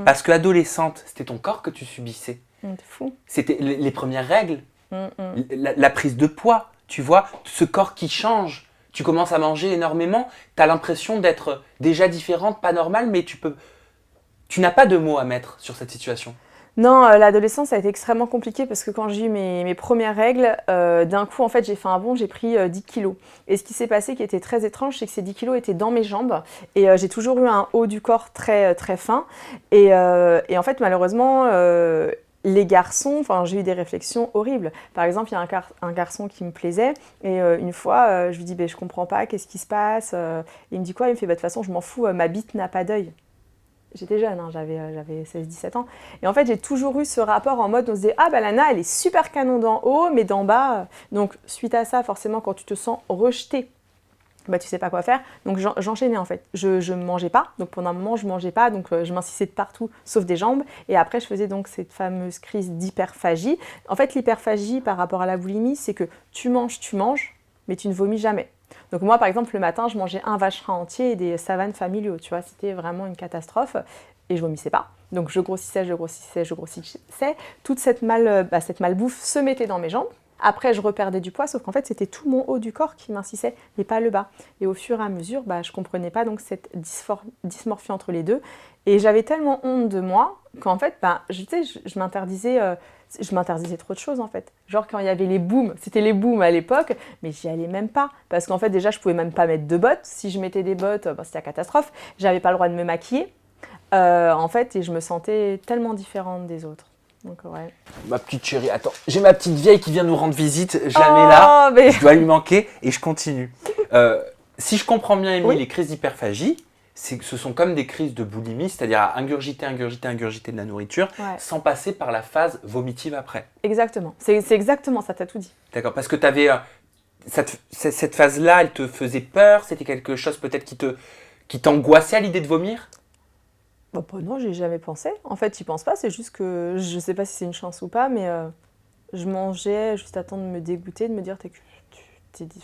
Parce que adolescente, c'était ton corps que tu subissais. C'est fou. C'était les premières règles, Mm, mm. la prise de poids, tu vois, ce corps qui change. Tu commences à manger énormément, tu as l'impression d'être déjà différente, pas normale, mais tu n'as pas de mots à mettre sur cette situation. Non, l'adolescence, ça a été extrêmement compliqué parce que quand j'ai eu mes premières règles, d'un coup, en fait, j'ai fait un bond, j'ai pris 10 kilos. Et ce qui s'est passé, qui était très étrange, c'est que ces 10 kilos étaient dans mes jambes. Et j'ai toujours eu un haut du corps très, très fin. Et en fait, malheureusement, les garçons, enfin, j'ai eu des réflexions horribles. Par exemple, il y a un garçon qui me plaisait. Et une fois, je lui dis, je comprends pas, qu'est-ce qui se passe. Il me dit quoi? Il me fait, de toute façon, je m'en fous, ma bite n'a pas d'œil. J'étais jeune, hein, j'avais 16-17 ans. Et en fait, j'ai toujours eu ce rapport en mode, on se disait, ah bah Lana, elle est super canon d'en haut, mais d'en bas. Donc, suite à ça, forcément, quand tu te sens rejeté, bah, tu sais pas quoi faire. Donc, j'enchaînais en fait. Je ne mangeais pas. Donc, pendant un moment, je mangeais pas. Donc, je m'insissais de partout, sauf des jambes. Et après, je faisais donc cette fameuse crise d'hyperphagie. En fait, l'hyperphagie par rapport à la boulimie, c'est que tu manges, mais tu ne vomis jamais. Donc moi, par exemple, le matin, je mangeais un vacherin entier et des savanes familiaux, tu vois, c'était vraiment une catastrophe et je vomissais pas. Donc je grossissais, je grossissais, je grossissais. Toute cette malbouffe se mettait dans mes jambes. Après, je reperdais du poids, sauf qu'en fait, c'était tout mon haut du corps qui m'insissait, mais pas le bas. Et au fur et à mesure, je comprenais pas donc cette dysmorphie entre les deux. Et j'avais tellement honte de moi qu'en fait, je m'interdisais trop de choses en fait. Genre quand il y avait les booms, c'était les booms à l'époque, mais j'y allais même pas. Parce qu'en fait, déjà, je pouvais même pas mettre de bottes. Si je mettais des bottes, c'était la catastrophe. J'avais pas le droit de me maquiller. En fait, et je me sentais tellement différente des autres. Donc, ouais. Ma petite chérie, attends, j'ai ma petite vieille qui vient nous rendre visite, je la mets là, mais... je dois lui manquer et je continue. Si je comprends bien, Émilie, Oui. les crises d'hyperphagie, ce sont comme des crises de boulimie, c'est-à-dire à ingurgiter de la nourriture, Ouais. sans passer par la phase vomitive après. Exactement, c'est exactement ça, t'as tout dit. D'accord, parce que tu avais cette phase-là, elle te faisait peur, c'était quelque chose peut-être qui t'angoissait à l'idée de vomir? Non, j'ai jamais pensé. En fait, j'y pense pas, c'est juste que je sais pas si c'est une chance ou pas, mais je mangeais juste à temps de me dégoûter, de me dire, t'es dit...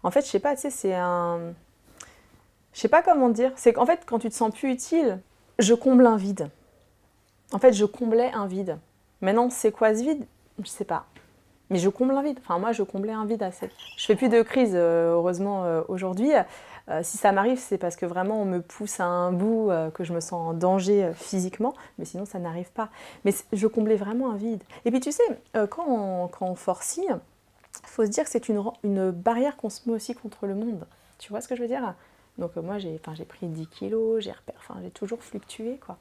En fait, je sais pas, tu sais, c'est un... Je sais pas comment dire. C'est qu'en fait, quand tu te sens plus utile, je comble un vide. En fait, je comblais un vide. Maintenant, c'est quoi ce vide? Je sais pas. Mais je comble un vide. Enfin, moi, je comblais un vide assez. Je fais plus de crise, heureusement, aujourd'hui. Si ça m'arrive, c'est parce que vraiment, on me pousse à un bout, que je me sens en danger physiquement. Mais sinon, ça n'arrive pas. Mais je comblais vraiment un vide. Et puis, tu sais, quand on forcit, il faut se dire que c'est une barrière qu'on se met aussi contre le monde. Tu vois ce que je veux dire? Donc, moi, j'ai pris 10 kilos, j'ai toujours fluctué, quoi.